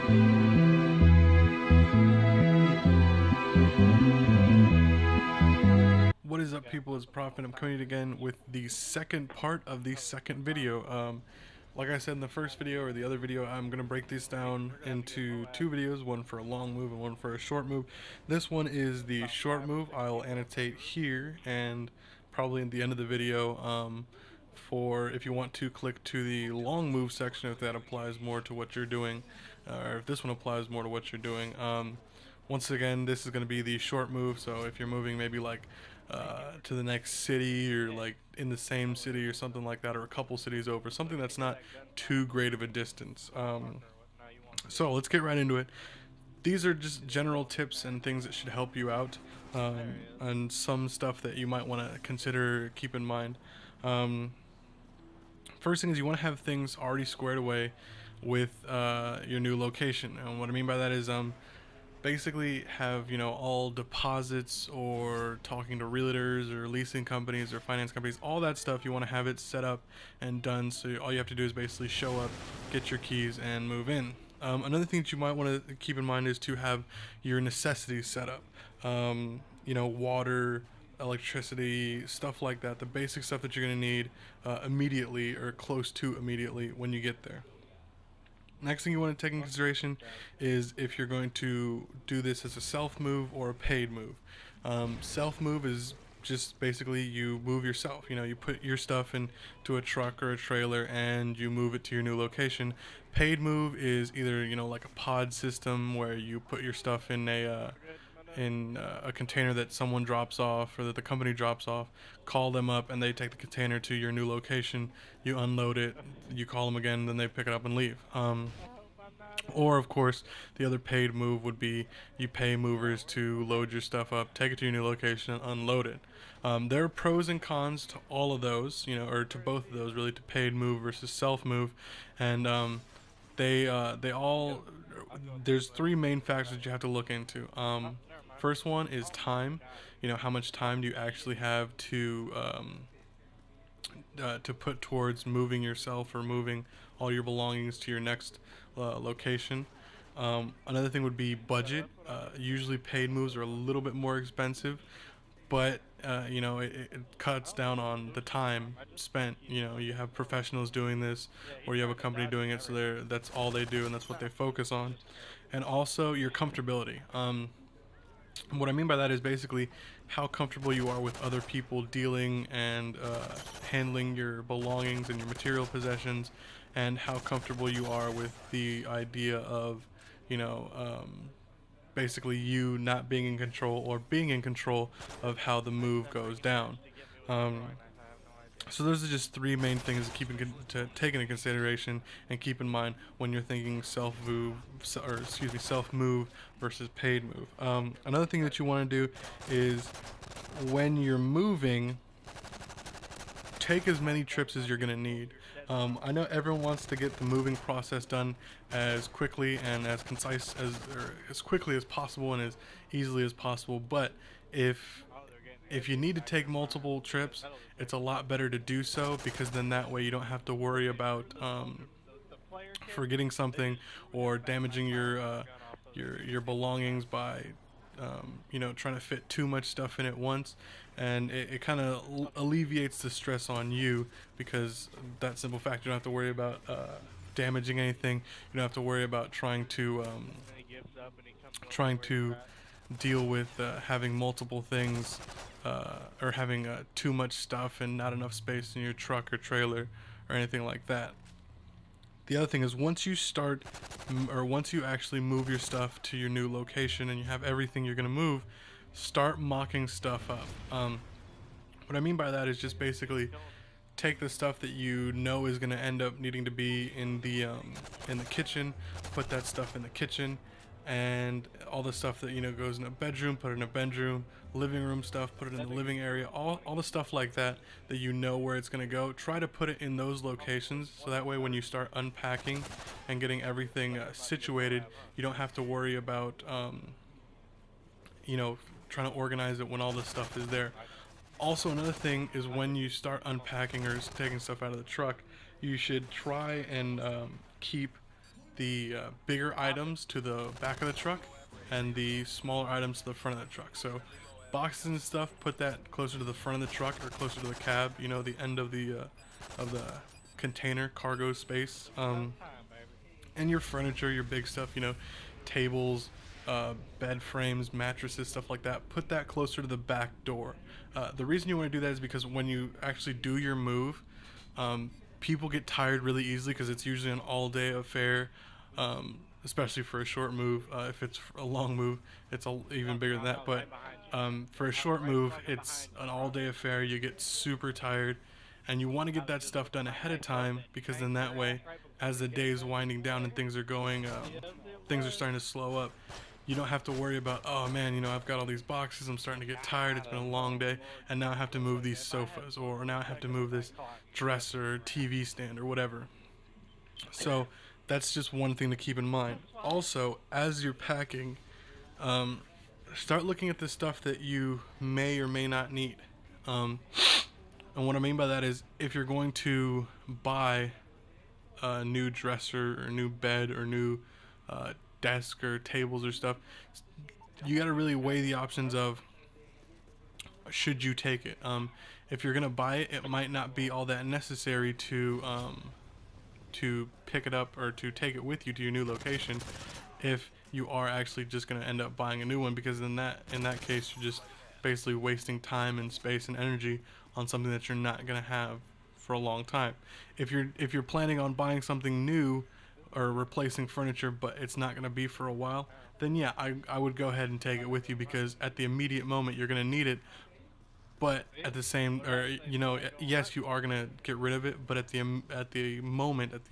What is up, people? It's Prophet. I'm coming again with the second part of the second video. Like I said in the first video or the other video, I'm going to break these down into two videos, one for a long move and one for a short move. This one is the short move. I'll annotate here and probably at the end of the video for if you want to click to the long move section if that applies more to what you're doing, or if this one applies more to what you're doing. Once again, this is going to be the short move, so if you're moving maybe like to the next city or like in the same city or something like that, or a couple cities over, something that's not too great of a distance. So let's get right into it. These are just general tips and things that should help you out, and some stuff that you might want to consider, keep in mind. First thing is you want to have things already squared away with your new location, and what I mean by that is basically have, you know, all deposits or talking to realtors or leasing companies or finance companies, all that stuff. You want to have it set up and done, so all you have to do is basically show up, get your keys, and move in. Another thing that you might want to keep in mind is to have your necessities set up. You know, water, electricity, stuff like that, the basic stuff that you're going to need immediately or close to immediately when you get there. Next thing you want to take in consideration is if you're going to do this as a self move or a paid move. Self move is just basically you move yourself. You know, you put your stuff into a truck or a trailer and you move it to your new location. Paid move is either, you know, like a pod system where you put your stuff in a container that someone drops off or that the company drops off, call them up and they take the container to your new location, you unload it, you call them again, then they pick it up and leave. Or of course the other paid move would be you pay movers to load your stuff up, take it to your new location, and unload it. There are pros and cons to all of those, you know, or to both of those really, to paid move versus self move, and they all, there's three main factors that you have to look into. First one is time. You know, how much time do you actually have to put towards moving yourself or moving all your belongings to your next location. Another thing would be budget. Usually paid moves are a little bit more expensive, but you know, it cuts down on the time spent. You know, you have professionals doing this, or you have a company doing it, so that's all they do and that's what they focus on. And also your comfortability. What I mean by that is basically how comfortable you are with other people dealing and handling your belongings and your material possessions, and how comfortable you are with the idea of, you know, basically you not being in control or being in control of how the move goes down. So those are just three main things to take into consideration and keep in mind when you're thinking self move versus paid move. Another thing that you want to do is when you're moving, take as many trips as you're going to need. I know everyone wants to get the moving process done as quickly and as concise or as quickly as possible and as easily as possible, but if you need to take multiple trips, it's a lot better to do so, because then that way you don't have to worry about forgetting something or damaging your belongings by you know, trying to fit too much stuff in at once, and it kind of alleviates the stress on you, because that simple fact, you don't have to worry about damaging anything. You don't have to worry about trying to deal with having multiple things or having too much stuff and not enough space in your truck or trailer or anything like that. The other thing is once you actually move your stuff to your new location and you have everything you're going to move, start mocking stuff up. What I mean by that is just basically take the stuff that you know is going to end up needing to be in the kitchen, put that stuff in the kitchen, and all the stuff that, you know, goes in a bedroom, put it in a bedroom, living room stuff, put it in the living area, all the stuff like that you know where it's going to go. Try to put it in those locations, so that way when you start unpacking and getting everything situated, you don't have to worry about you know, trying to organize it when all this stuff is there. Also, another thing is when you start unpacking or taking stuff out of the truck, you should try and keep the bigger items to the back of the truck and the smaller items to the front of the truck. So boxes and stuff, put that closer to the front of the truck or closer to the cab, you know, the end of the container cargo space. And your furniture, your big stuff, you know, tables, bed frames, mattresses, stuff like that, put that closer to the back door. The reason you want to do that is because when you actually do your move, people get tired really easily because it's usually an all-day affair, especially for a short move. If it's a long move, it's even bigger than that. But for a short move, it's an all-day affair. You get super tired, and you want to get that stuff done ahead of time because then that way, as the day is winding down and things are going, things are starting to slow up, you don't have to worry about, oh man, you know, I've got all these boxes, I'm starting to get tired, it's been a long day, and now I have to move these sofas, or now I have to move this dresser, TV stand, or whatever. So that's just one thing to keep in mind. Also, as you're packing, start looking at the stuff that you may or may not need. And what I mean by that is, if you're going to buy a new dresser or new bed or new desk or tables or stuff, you got to really weigh the options of should you take it. If you're gonna buy it, it might not be all that necessary to pick it up or to take it with you to your new location if you are actually just gonna end up buying a new one, because in that case you're just basically wasting time and space and energy on something that you're not gonna have for a long time. If you're planning on buying something new or replacing furniture but it's not going to be for a while, then yeah, I would go ahead and take it with you, because at the immediate moment you're going to need it. But at the same, or you know, yes, you are going to get rid of it, but at the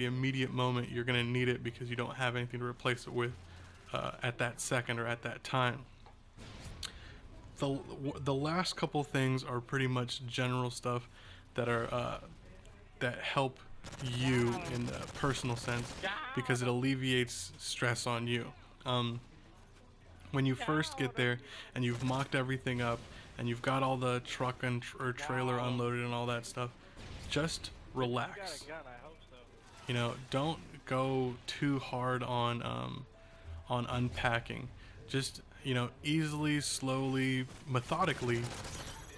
immediate moment you're going to need it because you don't have anything to replace it with at that second or at that time. The last couple things are pretty much general stuff that are that help you in the personal sense, because it alleviates stress on you. When you first get there and you've mocked everything up and you've got all the truck and or trailer unloaded and all that stuff, just relax. You know, don't go too hard on unpacking. Just, you know, easily, slowly, methodically,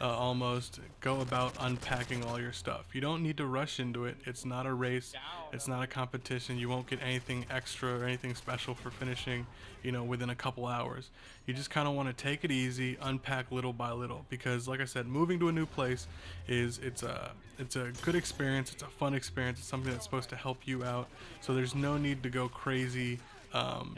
almost go about unpacking all your stuff. You don't need to rush into it. It's not a race. It's not a competition. You won't get anything extra or anything special for finishing, you know, within a couple hours. You just kind of want to take it easy, unpack little by little, because like I said, moving to a new place it's a good experience. It's a fun experience. It's something that's supposed to help you out. So there's no need to go crazy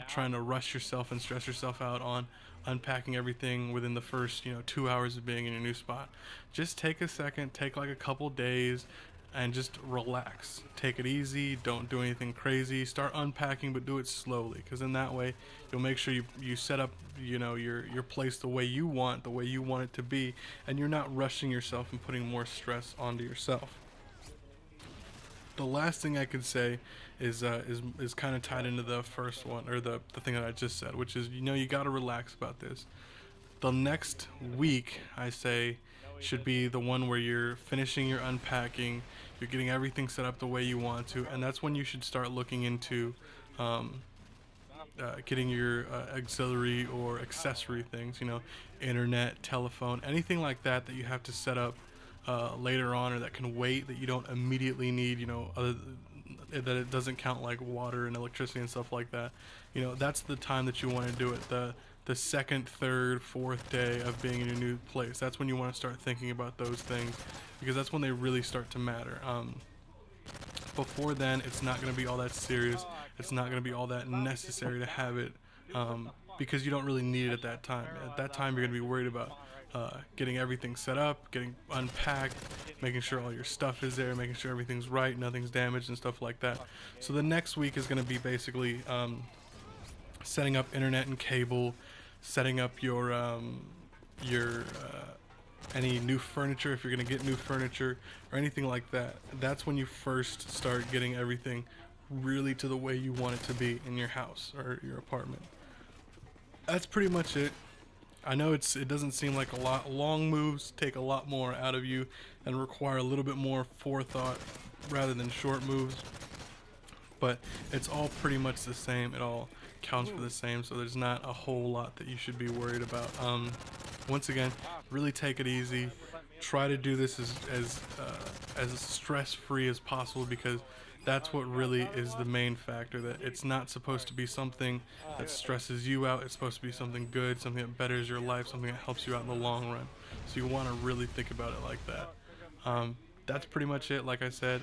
trying to rush yourself and stress yourself out on unpacking everything within the first 2 hours of being in your new spot. Just take a second, take like a couple days, and just relax. Take it easy. Don't do anything crazy. Start unpacking, but do it slowly, because in that way you'll make sure you set up your place the way you want it to be, and you're not rushing yourself and putting more stress onto yourself. The last thing I could say is kind of tied into the first one, or the thing that I just said, which is, you got to relax about this. The next week, I say, should be the one where you're finishing your unpacking, you're getting everything set up the way you want to, and that's when you should start looking into getting your auxiliary or accessory things, internet, telephone, anything like that you have to set up later on, or that can wait, that you don't immediately need, that it doesn't count like water and electricity and stuff like that. That's the time that you want to do it. The second, third, fourth day of being in your new place. That's when you want to start thinking about those things, because that's when they really start to matter. Before then, it's not going to be all that serious. It's not going to be all that necessary to have it, because you don't really need it at that time. At that time, you're going to be worried about getting everything set up, getting unpacked, making sure all your stuff is there, making sure everything's right, nothing's damaged and stuff like that. So the next week is going to be basically setting up internet and cable, setting up your any new furniture, if you're going to get new furniture or anything like that. That's when you first start getting everything really to the way you want it to be in your house or your apartment. That's pretty much it. I know it doesn't seem like a lot. Long moves take a lot more out of you and require a little bit more forethought rather than short moves. but it's all pretty much the same. It all counts for the same, so there's not a whole lot that you should be worried about. Once again, really take it easy. Try to do this as stress-free as possible, because that's what really is the main factor. That it's not supposed to be something that stresses you out. It's supposed to be something good, something that betters your life, something that helps you out in the long run. So you want to really think about it like that. That's pretty much it. Like I said,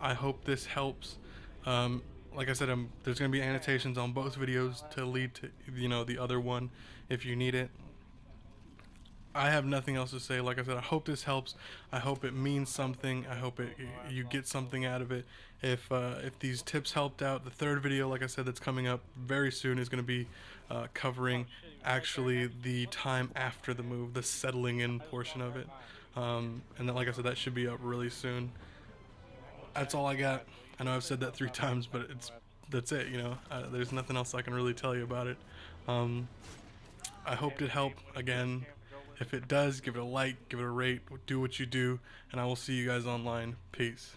I hope this helps. Like I said, there's going to be annotations on both videos to lead to, the other one if you need it. I have nothing else to say. Like I said, I hope this helps. I hope it means something. I hope you get something out of it. If these tips helped out, the third video, like I said, that's coming up very soon is going to be covering actually the time after the move, the settling in portion of it. And then, like I said, that should be up really soon. That's all I got. I know I've said that 3 times, but that's it. There's nothing else I can really tell you about it. I hope it helped. Again, if it does, give it a like, give it a rate, do what you do, and I will see you guys online. Peace.